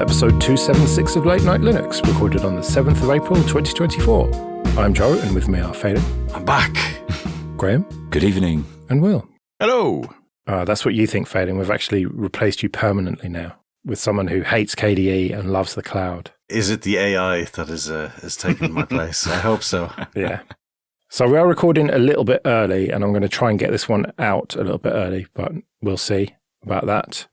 episode 276 of Late Night Linux, recorded on the 7th of April 2024. I'm Joe, and with me are Phelan. I'm back. Graham. Good evening. And Will. Hello. That's what you think, Phelan. We've actually replaced you permanently now with someone who hates KDE and loves the cloud. Is it the AI that is taking my place? I hope so. Yeah. So we are recording a little bit early, and I'm going to try and get this one out a little bit early, but we'll see about that.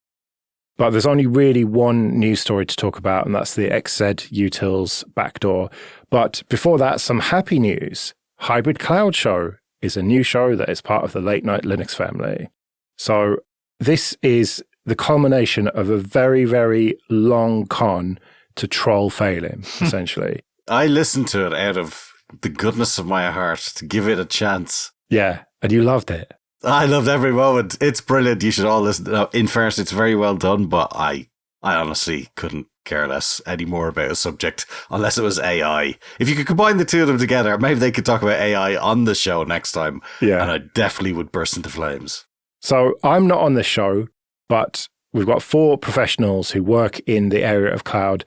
But there's only really one news story to talk about, and that's the XZ Utils backdoor. But before that, some happy news. Hybrid Cloud Show is a new show that is part of the Late Night Linux family. So this is the culmination of a very, very long con to troll Phelan, essentially. I listened to it out of the goodness of my heart to give it a chance. Yeah, and you loved it. I loved every moment. It's brilliant. You should all listen. In fairness, it's very well done, but I honestly couldn't care less anymore about a subject unless it was AI. If you could combine the two of them together, maybe they could talk about AI on the show next time. Yeah. And I definitely would burst into flames. So I'm not on this show, but we've got 4 professionals who work in the area of cloud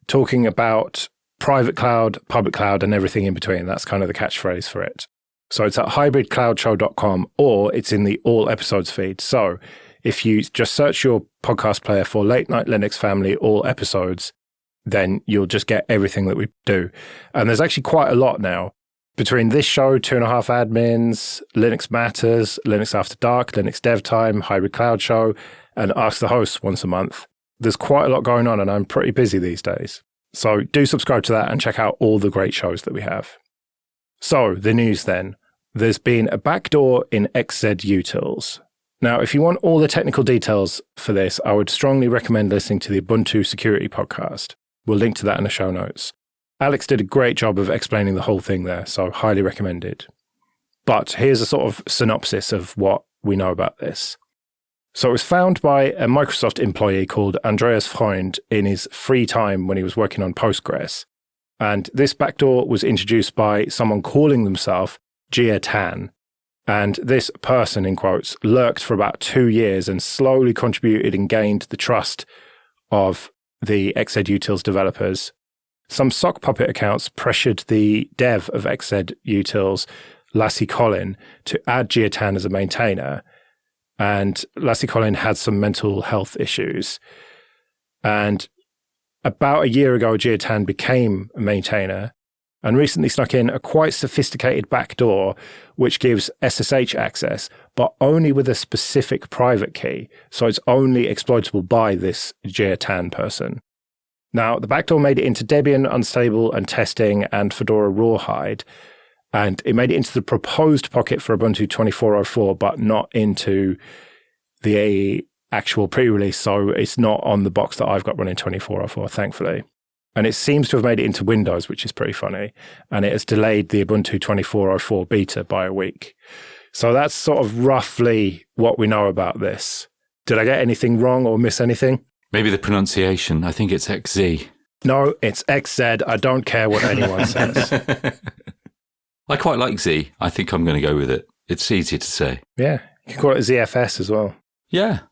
talking about private cloud, public cloud, and everything in between. That's kind of the catchphrase for it. So it's at hybridcloudshow.com, or it's in the all episodes feed. So if you just search your podcast player for Late Night Linux Family all episodes, then you'll just get everything that we do. And there's actually quite a lot now. Between this show, 2.5 Admins, Linux Matters, Linux After Dark, Linux Dev Time, Hybrid Cloud Show, and Ask the Host once a month. There's quite a lot going on, and I'm pretty busy these days. So do subscribe to that and check out all the great shows that we have. So the news then. There's been a backdoor in XZ Utils. Now, if you want all the technical details for this, I would strongly recommend listening to the Ubuntu Security podcast. We'll link to that in the show notes. Alex did a great job of explaining the whole thing there, so highly recommended. But here's a sort of synopsis of what we know about this. So it was found by a Microsoft employee called Andreas Freund in his free time when he was working on Postgres. And this backdoor was introduced by someone calling themselves Jia Tan. And this person, in quotes, lurked for about 2 years and slowly contributed and gained the trust of the XZ Utils developers. Some sock puppet accounts pressured the dev of XZ Utils, Lassie Collin, to add Jia Tan as a maintainer. And Lassie Collin had some mental health issues. And about a year ago, Jia Tan became a maintainer and recently snuck in a quite sophisticated backdoor which gives SSH access, but only with a specific private key. So it's only exploitable by this Jia Tan person. Now, the backdoor made it into Debian, Unstable, and Testing, and Fedora Rawhide. And it made it into the proposed pocket for Ubuntu 24.04, but not into the actual pre-release. So it's not on the box that I've got running 24.04, thankfully. And it seems to have made it into Windows, which is pretty funny. And it has delayed the Ubuntu 24.04 beta by a week. So that's sort of roughly what we know about this. Did I get anything wrong or miss anything? Maybe the pronunciation. I think it's XZ. No, it's XZ. I don't care what anyone says. I quite like Z. I think I'm going to go with it. It's easier to say. Yeah. You can call it ZFS as well. Yeah.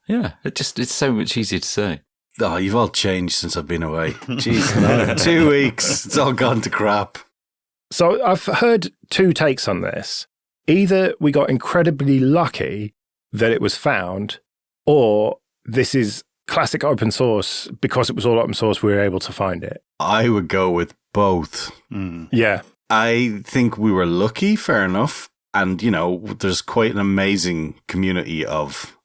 It's so much easier to say. Oh, you've all changed since I've been away. Jeez, 2 weeks. It's all gone to crap. So I've heard 2 takes on this. Either we got incredibly lucky that it was found, or this is classic open source. Because it was all open source, we were able to find it. I would go with both. Yeah. I think we were lucky, fair enough. And, you know, there's quite an amazing community of,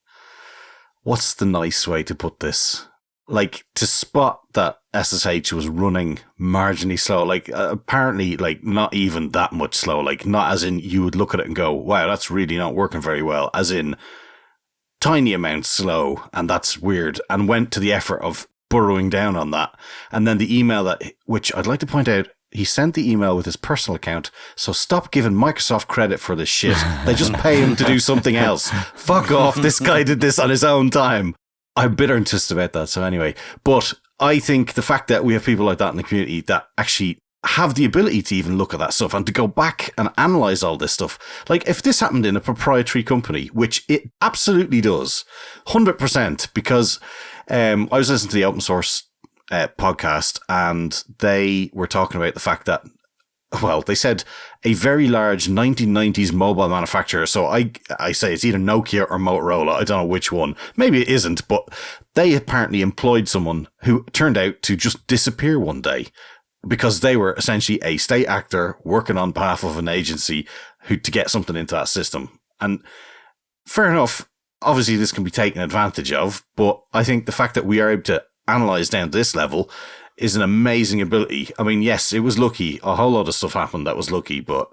what's the nice way to put this? Like, to spot that SSH was running marginally slow, like, apparently, like, not even that much slow, like, not as in you would look at it and go, wow, that's really not working very well, as in tiny amounts slow, and that's weird, and went to the effort of burrowing down on that. And then the email which I'd like to point out, he sent the email with his personal account, so stop giving Microsoft credit for this shit. They just pay him to do something else. Fuck off, this guy did this on his own time. I'm bitter and twist about that, so anyway. But I think the fact that we have people like that in the community that actually have the ability to even look at that stuff and to go back and analyze all this stuff. Like, if this happened in a proprietary company, which it absolutely does, 100%, because I was listening to the open source podcast, and they were talking about the fact that, well, they said a very large 1990s mobile manufacturer. So I say it's either Nokia or Motorola. I don't know which one. Maybe it isn't, but they apparently employed someone who turned out to just disappear one day because they were essentially a state actor working on behalf of an agency to get something into that system. And fair enough. Obviously, this can be taken advantage of, but I think the fact that we are able to analyze down to this level is an amazing ability. I mean, yes, it was lucky. A whole lot of stuff happened that was lucky, but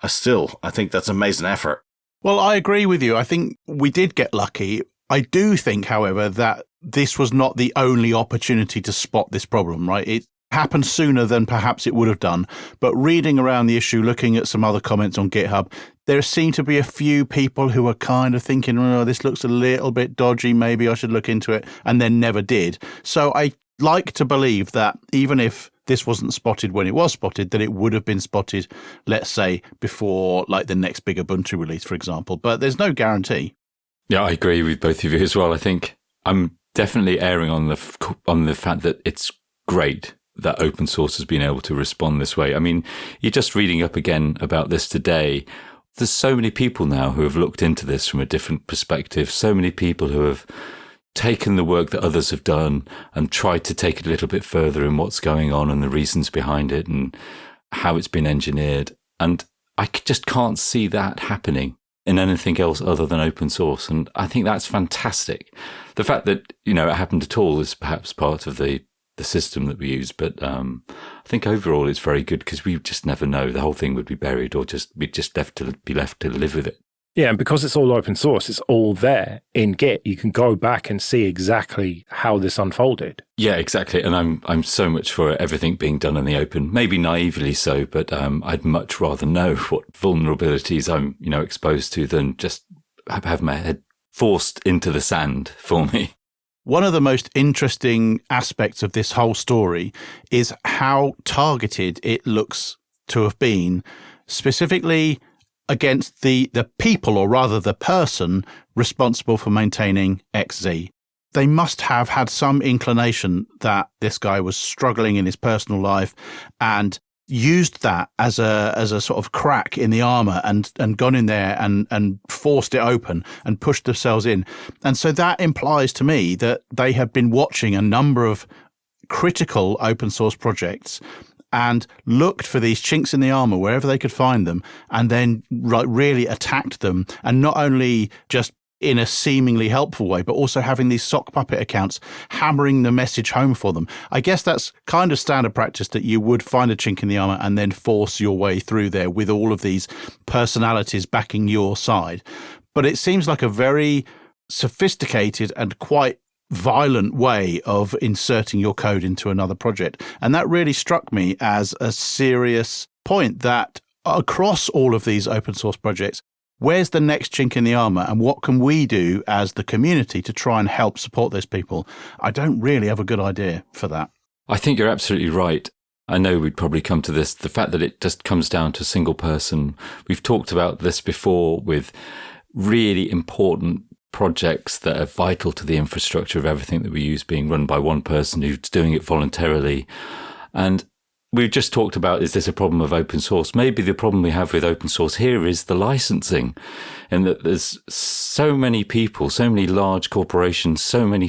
I think that's amazing effort. Well, I agree with you. I think we did get lucky. I do think, however, that this was not the only opportunity to spot this problem, right? It happened sooner than perhaps it would have done. But reading around the issue, looking at some other comments on GitHub, there seem to be a few people who are kind of thinking, oh, this looks a little bit dodgy, maybe I should look into it, and then never did. So I like to believe that even if this wasn't spotted when it was spotted, that it would have been spotted, let's say, before like the next big Ubuntu release, for example. But there's no guarantee. Yeah, I agree with both of you as well. I think I'm definitely erring on the fact that it's great that open source has been able to respond this way. I mean, you're just reading up again about this today. There's so many people now who have looked into this from a different perspective, so many people who have taken the work that others have done and tried to take it a little bit further in what's going on and the reasons behind it and how it's been engineered. And I just can't see that happening in anything else other than open source. And I think that's fantastic. The fact that, it happened at all is perhaps part of the system that we use. But I think overall it's very good because we just never know. The whole thing would be buried or we'd just be left to live with it. Yeah, and because it's all open source, it's all there in Git. You can go back and see exactly how this unfolded. Yeah, exactly. And I'm so much for everything being done in the open. Maybe naively so, but I'd much rather know what vulnerabilities I'm, exposed to than just have my head forced into the sand for me. One of the most interesting aspects of this whole story is how targeted it looks to have been, specifically against the people, or rather the person responsible for maintaining XZ. They must have had some inclination that this guy was struggling in his personal life and used that as a sort of crack in the armor and gone in there and forced it open and pushed themselves in. And so that implies to me that they have been watching a number of critical open source projects and looked for these chinks in the armor wherever they could find them, and then really attacked them, and not only just in a seemingly helpful way, but also having these sock puppet accounts hammering the message home for them. I guess that's kind of standard practice, that you would find a chink in the armor and then force your way through there with all of these personalities backing your side. But it seems like a very sophisticated and quite violent way of inserting your code into another project. And that really struck me as a serious point, that across all of these open source projects, where's the next chink in the armor, and what can we do as the community to try and help support those people? I don't really have a good idea for that. I think you're absolutely right. I know we'd probably come to this, the fact that it just comes down to a single person. We've talked about this before with really important projects that are vital to the infrastructure of everything that we use being run by one person who's doing it voluntarily. And we've just talked about, is this a problem of open source? Maybe the problem we have with open source here is the licensing, and that there's so many people, so many large corporations, so many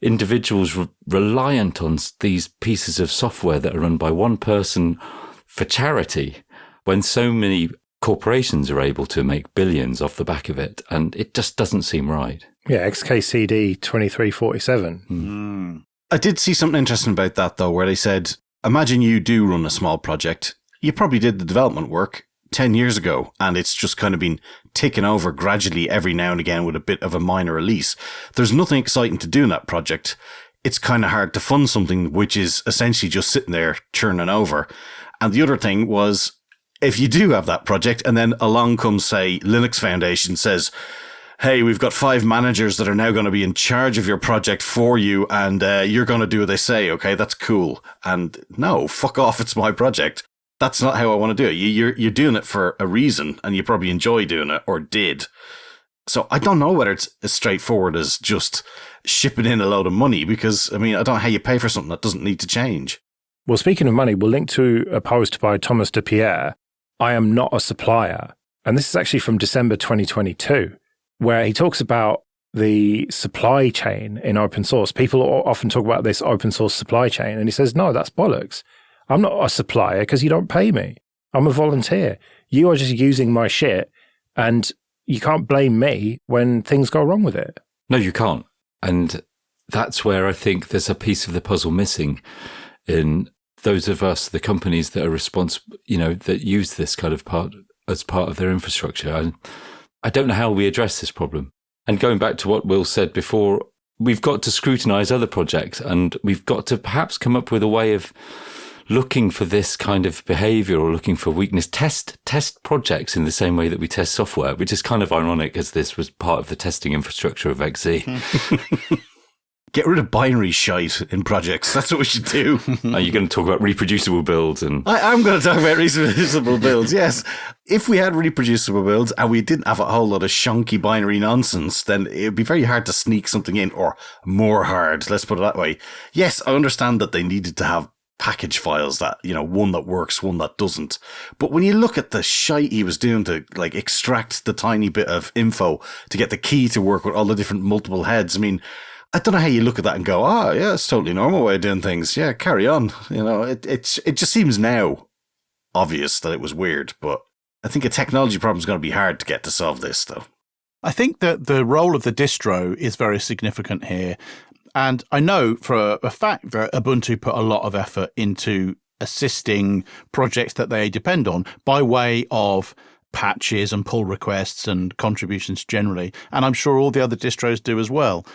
individuals reliant on these pieces of software that are run by one person for charity, when so many corporations are able to make billions off the back of it, and it just doesn't seem right. Yeah, XKCD 2347. I did see something interesting about that, though, where they said, imagine you do run a small project. You probably did the development work 10 years ago, and it's just kind of been ticking over gradually every now and again with a bit of a minor release. There's nothing exciting to do in that project. It's kind of hard to fund something which is essentially just sitting there churning over. And the other thing was, if you do have that project and then along comes, say, Linux Foundation says, hey, we've got 5 managers that are now going to be in charge of your project for you, and you're going to do what they say, okay, that's cool. And no, fuck off, it's my project. That's not how I want to do it. You're doing it for a reason, and you probably enjoy doing it, or did. So I don't know whether it's as straightforward as just shipping in a load of money, because, I mean, I don't know how you pay for something that doesn't need to change. Well, speaking of money, we'll link to a post by Thomas de Pierre, I Am Not a Supplier. And this is actually from December 2022, where he talks about the supply chain in open source. People often talk about this open source supply chain, and he says, no, that's bollocks. I'm not a supplier because you don't pay me. I'm a volunteer. You are just using my shit, and you can't blame me when things go wrong with it. No, you can't. And that's where I think there's a piece of the puzzle missing in those of us, the companies that are responsible, that use this kind of part as part of their infrastructure. And I don't know how we address this problem. And going back to what Will said before, we've got to scrutinize other projects, and we've got to perhaps come up with a way of looking for this kind of behavior or looking for weakness. Test projects in the same way that we test software, which is kind of ironic as this was part of the testing infrastructure of XZ. Get rid of binary shite in projects. That's what we should do. Are you going to talk about reproducible builds? And I'm going to talk about reproducible builds, yes. If we had reproducible builds and we didn't have a whole lot of shonky binary nonsense, then it would be very hard to sneak something in, or more hard, let's put it that way. Yes, I understand that they needed to have package files that, one that works, one that doesn't. But when you look at the shite he was doing to extract the tiny bit of info to get the key to work with all the different multiple heads, I mean, I don't know how you look at that and go, yeah, it's totally normal way of doing things. Yeah, carry on. It just seems now obvious that it was weird, but I think a technology problem is going to be hard to get to solve this, though. I think that the role of the distro is very significant here. And I know for a fact that Ubuntu put a lot of effort into assisting projects that they depend on by way of patches and pull requests and contributions generally. And I'm sure all the other distros do as well.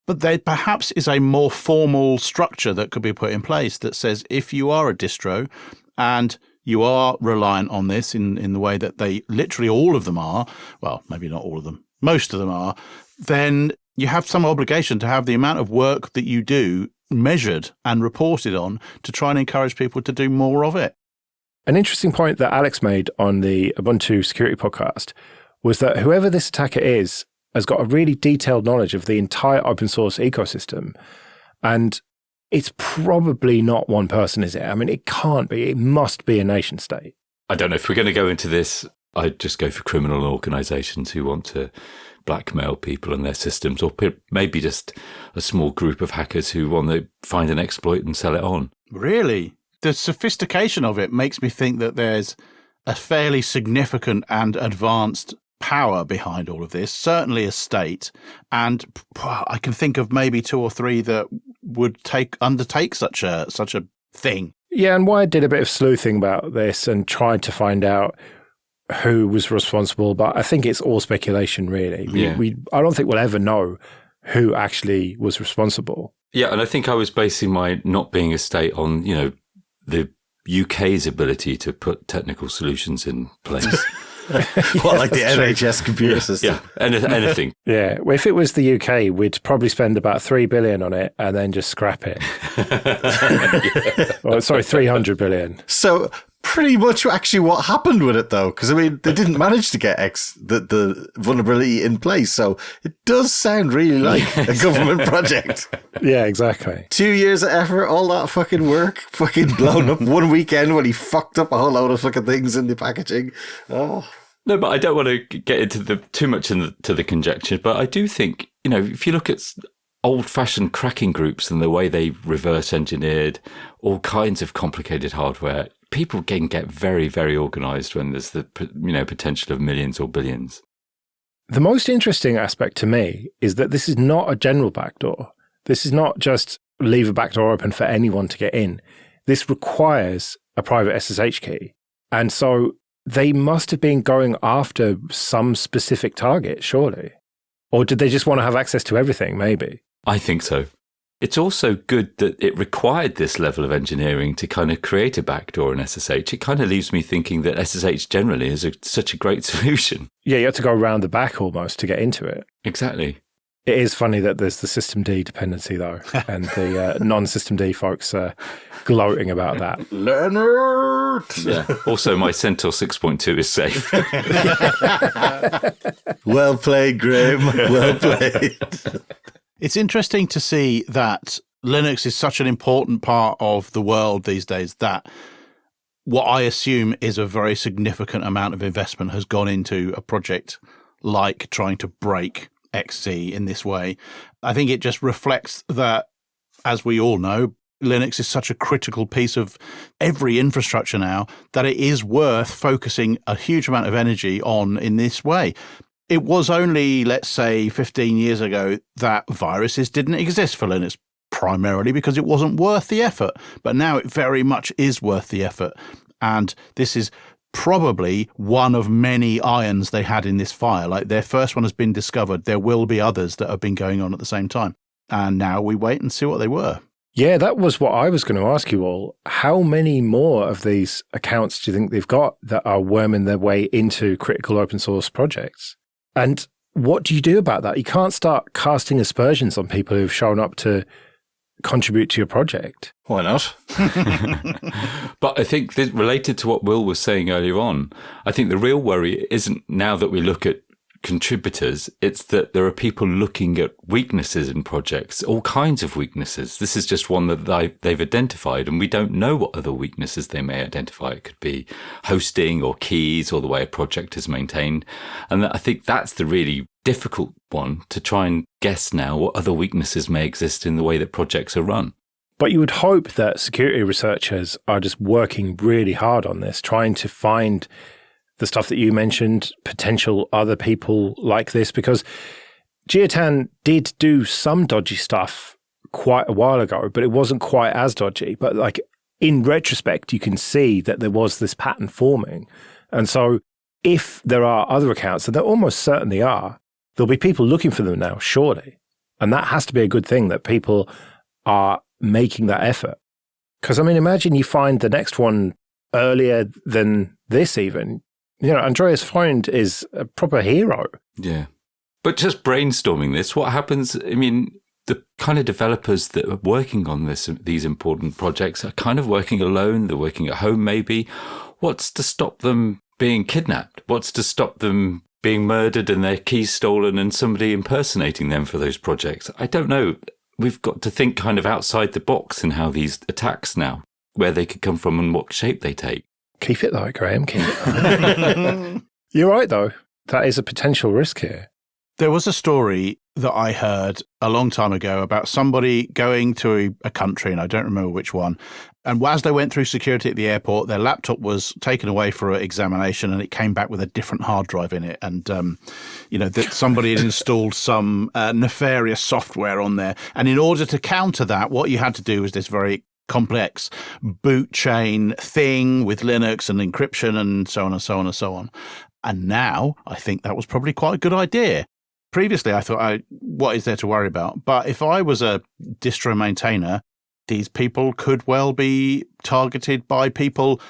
But there perhaps is a more formal structure that could be put in place that says if you are a distro and you are reliant on this in the way that they literally all of them are, well, maybe not all of them, most of them are, then you have some obligation to have the amount of work that you do measured and reported on to try and encourage people to do more of it. An interesting point that Alex made on the Ubuntu security podcast was that whoever this attacker is has got a really detailed knowledge of the entire open source ecosystem. And it's probably not one person, is it? I mean, it can't be. It must be a nation state. I don't know. If we're going to go into this, I'd just go for criminal organizations who want to blackmail people and their systems, or maybe just a small group of hackers who want to find an exploit and sell it on. Really? The sophistication of it makes me think that there's a fairly significant and advanced power behind all of this, certainly a state, and I can think of maybe 2 or 3 that would undertake such a thing. Yeah, and Wired did a bit of sleuthing about this and tried to find out who was responsible, but I think it's all speculation, really. I don't think we'll ever know who actually was responsible. Yeah, and I think I was basing my not being a state on, the UK's ability to put technical solutions in place. What, like the NHS computer system? Yeah, anything. Yeah, well, if it was the UK, we'd probably spend about 3 billion on it and then just scrap it. Well, sorry, 300 billion. So pretty much actually what happened with it, though, because I mean they didn't manage to get the vulnerability in place, so it does sound really like a government project. Yeah, exactly. 2 years of effort, all that fucking work, fucking blown up one weekend when he fucked up a whole load of fucking things in the packaging. Oh. No, but I don't want to get into too much into the conjecture, but I do think, if you look at old-fashioned cracking groups and the way they reverse engineered all kinds of complicated hardware, people can get very, very organized when there's the potential of millions or billions. The most interesting aspect to me is that this is not a general backdoor. This is not just leave a backdoor open for anyone to get in. This requires a private SSH key. And so they must have been going after some specific target, surely. Or did they just want to have access to everything, maybe? I think so. It's also good that it required this level of engineering to kind of create a backdoor in SSH. It kind of leaves me thinking that SSH generally is such a great solution. Yeah, you have to go around the back almost to get into it. Exactly. It is funny that there's the systemd dependency, though, and the non-systemd folks are gloating about that. Learner! Abort! Yeah. Also, my CentOS 6.2 is safe. Well played, Graham. Well played. It's interesting to see that Linux is such an important part of the world these days that what I assume is a very significant amount of investment has gone into a project like trying to break XZ in this way. I think it just reflects that, as we all know, Linux is such a critical piece of every infrastructure now that it is worth focusing a huge amount of energy on in this way. It was only, let's say, 15 years ago that viruses didn't exist for Linux, primarily because it wasn't worth the effort. But now it very much is worth the effort. And this is probably one of many irons they had in this fire. Like, their first one has been discovered. There will be others that have been going on at the same time. And now we wait and see what they were. Yeah, that was what I was going to ask you all. How many more of these accounts do you think they've got that are worming their way into critical open source projects? And what do you do about that? You can't start casting aspersions on people who've shown up to contribute to your project. Why not? But I think that related to what Will was saying earlier on, I think the real worry isn't now that we look at contributors, it's that there are people looking at weaknesses in projects, all kinds of weaknesses. This is just one that they've identified, and we don't know what other weaknesses they may identify. It could be hosting or keys or the way a project is maintained. And I think that's the really difficult one, to try and guess now what other weaknesses may exist in the way that projects are run. But you would hope that security researchers are just working really hard on this, trying to find the stuff that you mentioned, potential other people like this, because Geotan did do some dodgy stuff quite a while ago, but it wasn't quite as dodgy. But like, in retrospect, you can see that there was this pattern forming. And so if there are other accounts, and there almost certainly are, there'll be people looking for them now, surely. And that has to be a good thing, that people are making that effort. Because, I mean, imagine you find the next one earlier than this even. You know, Andreas Freund is a proper hero. Yeah. But just brainstorming this, what happens? I mean, the kind of developers that are working on these important projects are kind of working alone. They're working at home, maybe. What's to stop them being kidnapped? What's to stop them being murdered and their keys stolen and somebody impersonating them for those projects? I don't know. We've got to think kind of outside the box in how these attacks now, where they could come from and what shape they take. Keep it light, Graham. Keep it light. You're right, though. That is a potential risk here. There was a story that I heard a long time ago about somebody going to a country, and I don't remember which one. And as they went through security at the airport, their laptop was taken away for an examination, and it came back with a different hard drive in it. And, that somebody had installed some nefarious software on there. And in order to counter that, what you had to do was this very complex boot chain thing with Linux and encryption and so on and so on and so on. And now I think that was probably quite a good idea. Previously, I thought, what is there to worry about? But if I was a distro maintainer, these people could well be targeted by people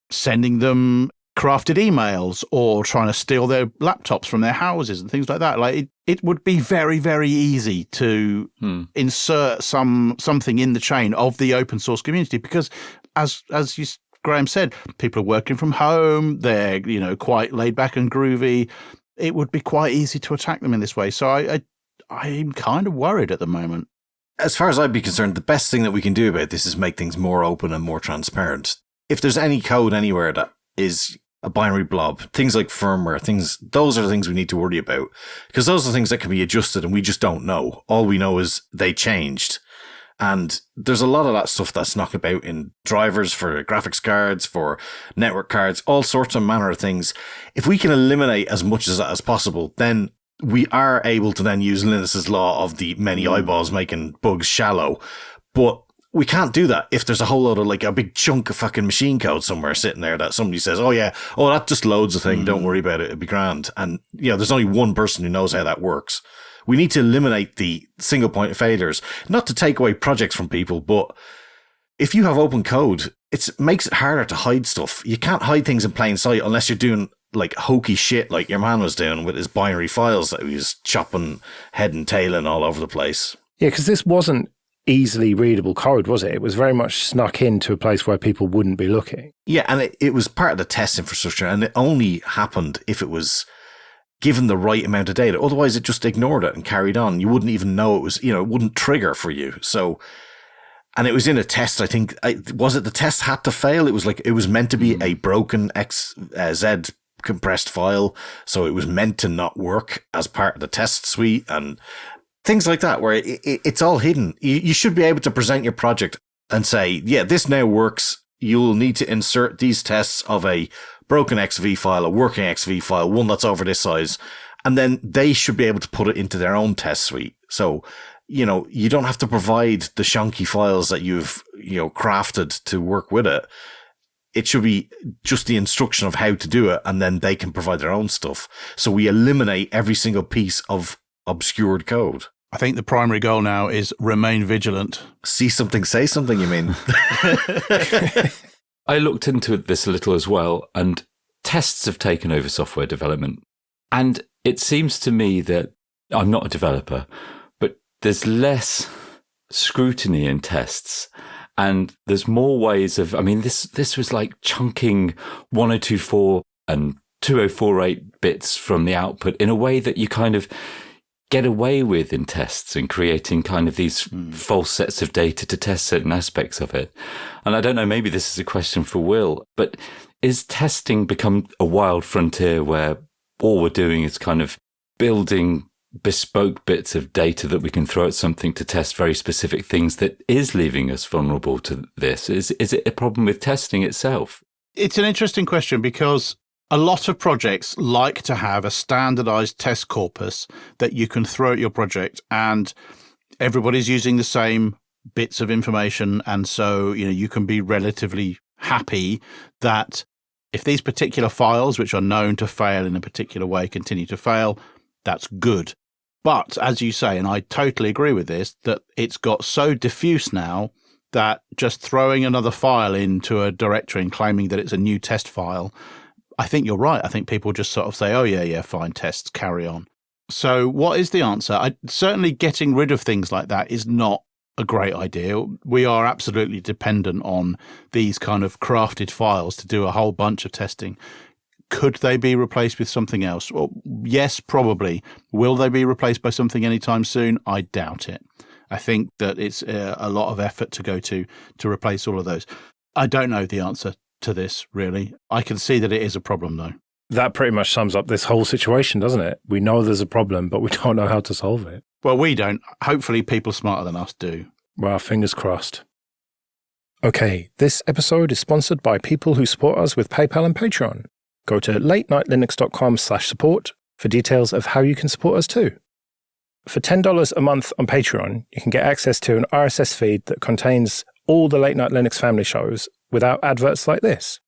sending them crafted emails or trying to steal their laptops from their houses and things like that. Like it would be very, very easy to insert something in the chain of the open source community, because as Graham said, people are working from home. They're, quite laid back and groovy. It would be quite easy to attack them in this way. So I'm kind of worried at the moment. As far as I'd be concerned, the best thing that we can do about this is make things more open and more transparent. If there's any code anywhere that is a binary blob, things like firmware, those are the things we need to worry about, because those are things that can be adjusted and we just don't know. All we know is they changed. And there's a lot of that stuff that's knocked about in drivers for graphics cards, for network cards, all sorts of manner of things. If we can eliminate as much of that as possible, then we are able to then use Linus's law of the many eyeballs making bugs shallow. But we can't do that if there's a whole lot of a big chunk of fucking machine code somewhere sitting there that somebody says, that just loads a thing. Don't worry about it. It'll be grand. And, there's only one person who knows how that works. We need to eliminate the single point of failures, not to take away projects from people, but if you have open code, it makes it harder to hide stuff. You can't hide things in plain sight unless you're doing hokey shit like your man was doing with his binary files that he was chopping head and tail in all over the place. Yeah, because this wasn't easily readable code, was it? It was very much snuck into a place where people wouldn't be looking. Yeah, and it was part of the test infrastructure, and it only happened if it was given the right amount of data. Otherwise, it just ignored it and carried on. You wouldn't even know it was, it wouldn't trigger for you. So, and it was in a test, I think. Was it the test had to fail? It was like, it was meant to be a broken XZ compressed file. So it was meant to not work as part of the test suite and things like that, where it's all hidden. You should be able to present your project and say, yeah, this now works. You'll need to insert these tests of a broken XV file, a working XV file, one that's over this size. And then they should be able to put it into their own test suite. So, you don't have to provide the shonky files that you've, crafted to work with it. It should be just the instruction of how to do it, and then they can provide their own stuff. So we eliminate every single piece of obscured code. I think the primary goal now is remain vigilant. See something, say something, you mean? I looked into this a little as well, and tests have taken over software development. And it seems to me that I'm not a developer, but there's less scrutiny in tests. And there's more ways of, this was like chunking 1024 and 2048 bits from the output in a way that you kind of get away with in tests and creating kind of these false sets of data to test certain aspects of it. And I don't know, maybe this is a question for Will, but is testing become a wild frontier where all we're doing is kind of building bespoke bits of data that we can throw at something to test very specific things that is leaving us vulnerable to this? Is it a problem with testing itself? It's an interesting question because a lot of projects like to have a standardized test corpus that you can throw at your project, and everybody's using the same bits of information. And so, you can be relatively happy that if these particular files, which are known to fail in a particular way, continue to fail, that's good. But as you say, and I totally agree with this, that it's got so diffuse now that just throwing another file into a directory and claiming that it's a new test file, I think you're right. I think people just sort of say, oh, yeah, fine, tests, carry on. So what is the answer? Certainly getting rid of things like that is not a great idea. We are absolutely dependent on these kind of crafted files to do a whole bunch of testing. Could they be replaced with something else? Well, yes, probably. Will they be replaced by something anytime soon? I doubt it. I think that it's a lot of effort to go to replace all of those. I don't know the answer to this, really. I can see that it is a problem, though. That pretty much sums up this whole situation, doesn't it? We know there's a problem, but we don't know how to solve it. Well, we don't. Hopefully people smarter than us do. Well, fingers crossed. Okay, this episode is sponsored by people who support us with PayPal and Patreon. Go to latenightlinux.com/support for details of how you can support us too. For $10 a month on Patreon, you can get access to an RSS feed that contains all the Late Night Linux family shows without adverts like this.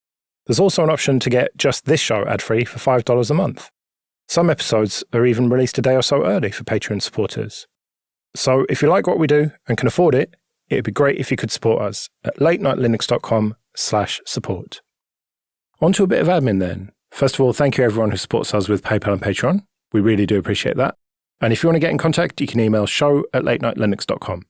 There's also an option to get just this show ad-free for $5 a month. Some episodes are even released a day or so early for Patreon supporters. So if you like what we do and can afford it, it'd be great if you could support us at latenightlinux.com/support. On to a bit of admin then. First of all, thank you everyone who supports us with PayPal and Patreon. We really do appreciate that. And if you want to get in contact, you can email show@latenightlinux.com.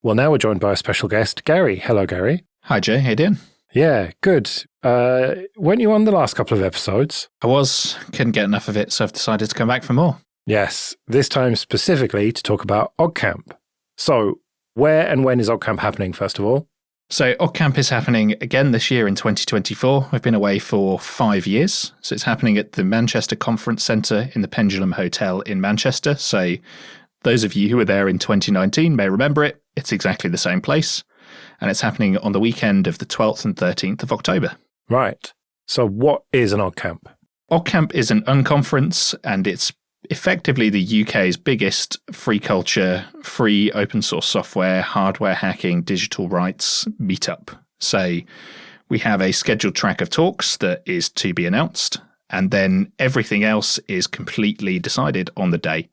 Well, now we're joined by a special guest, Gary. Hello, Gary. Hi, Jay. How you doing? Yeah, good. Weren't you on the last couple of episodes? I was. Couldn't get enough of it, so I've decided to come back for more. Yes, this time specifically to talk about OggCamp. So, where and when is OggCamp happening, first of all? So OggCamp is happening again this year in 2024. We've been away for 5 years. So it's happening at the Manchester Conference Centre in the Pendulum Hotel in Manchester. So those of you who were there in 2019 may remember it. It's exactly the same place. And it's happening on the weekend of the 12th and 13th of October. Right. So what is an OggCamp? OggCamp is an unconference, and it's effectively the UK's biggest free culture, free open source software, hardware hacking, digital rights meetup. So we have a scheduled track of talks that is to be announced, and then everything else is completely decided on the day.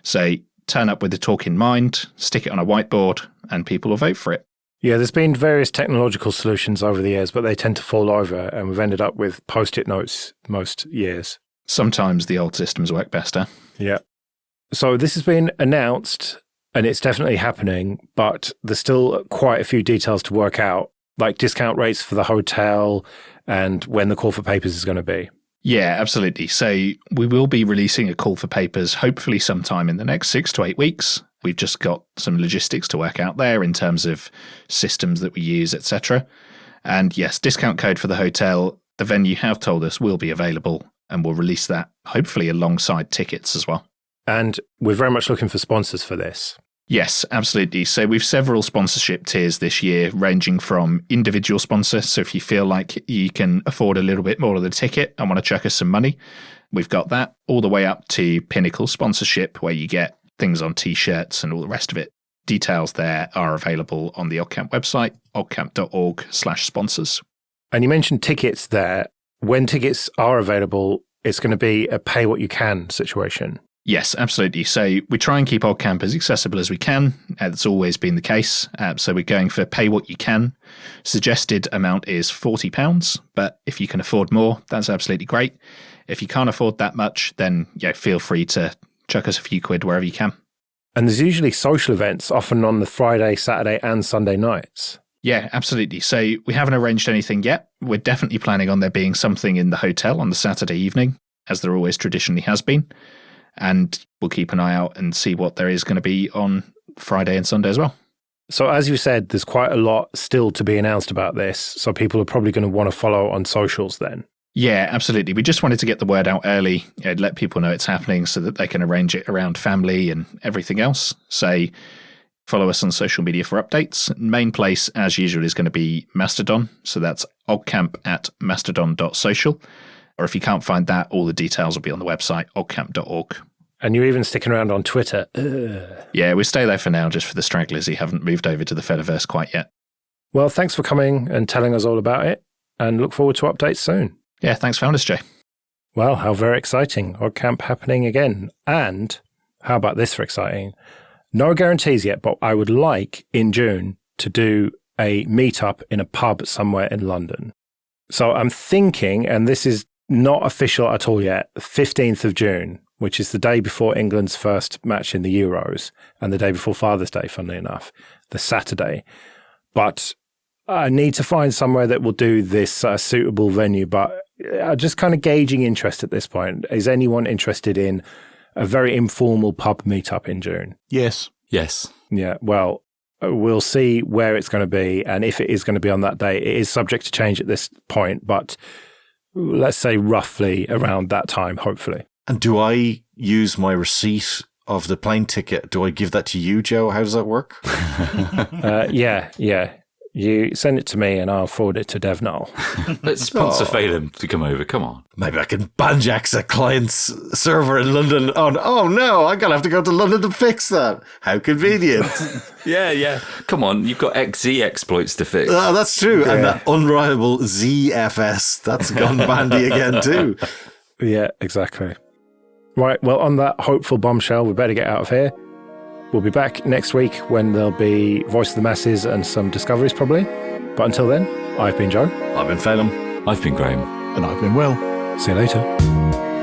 So turn up with the talk in mind, stick it on a whiteboard, and people will vote for it. Yeah, there's been various technological solutions over the years, but they tend to fall over, and we've ended up with post-it notes most years. Sometimes the old systems work better. Yeah. So this has been announced and it's definitely happening, but there's still quite a few details to work out, like discount rates for the hotel and when the call for papers is going to be. Yeah, absolutely. So we will be releasing a call for papers hopefully sometime in the next 6 to 8 weeks. We've just got some logistics to work out there in terms of systems that we use, etc. And yes, discount code for the hotel, the venue have told us will be available, and we'll release that hopefully alongside tickets as well. And we're very much looking for sponsors for this. Yes, absolutely. So we've several sponsorship tiers this year, ranging from individual sponsor. So if you feel like you can afford a little bit more of the ticket and want to chuck us some money, we've got that, all the way up to pinnacle sponsorship, where you get things on T-shirts and all the rest of it. Details there are available on the OggCamp website, oggcamp.org/sponsors. And you mentioned tickets there. When tickets are available, it's going to be a pay what you can situation. Yes, absolutely. So we try and keep OggCamp as accessible as we can. That's always been the case. So we're going for pay what you can. Suggested amount is £40, but if you can afford more, that's absolutely great. If you can't afford that much, then feel free to chuck us a few quid wherever you can. And there's usually social events, often on the Friday, Saturday and Sunday nights. Yeah, absolutely. So we haven't arranged anything yet. We're definitely planning on there being something in the hotel on the Saturday evening, as there always traditionally has been. And we'll keep an eye out and see what there is going to be on Friday and Sunday as well. So as you said, there's quite a lot still to be announced about this. So people are probably going to want to follow on socials then. Yeah, absolutely. We just wanted to get the word out early, let people know it's happening so that they can arrange it around family and everything else. So follow us on social media for updates. Main place, as usual, is going to be Mastodon. So that's oggcamp@mastodon.social. Or if you can't find that, all the details will be on the website, oggcamp.org. And you're even sticking around on Twitter. Yeah, we stay there for now, just for the stragglers who haven't moved over to the Fediverse quite yet. Well, thanks for coming and telling us all about it, and look forward to updates soon. Yeah, thanks for having us, Jay. Well, how very exciting. OggCamp happening again. And how about this for exciting? No guarantees yet, but I would like in June to do a meetup in a pub somewhere in London. So I'm thinking, and this is not official at all yet, 15th of June, which is the day before England's first match in the Euros and the day before Father's Day, funnily enough, the Saturday. But I need to find somewhere that will do this suitable venue, but I'm just kind of gauging interest at this point. Is anyone interested in a very informal pub meetup in June? Yes. Yes. Yeah, well, we'll see where it's going to be, and if it is going to be on that day. It is subject to change at this point, but let's say roughly around that time, hopefully. And do I use my receipt of the plane ticket? Do I give that to you, Joe? How does that work? Yeah. You send it to me and I'll forward it to DevNull. Let's sponsor Phelan to come over. Come on. Maybe I can banjax a client's server in London. Oh no, I'm going to have to go to London to fix that. How convenient. Yeah. Come on, you've got XZ exploits to fix. Oh, that's true. Yeah. And that unreliable ZFS, that's gone bandy again too. Yeah, exactly. Right, well, on that hopeful bombshell, we better get out of here. We'll be back next week when there'll be Voice of the Masses and some discoveries probably. But until then, I've been Joe. I've been Phelan. I've been Graham. And I've been Will. See you later.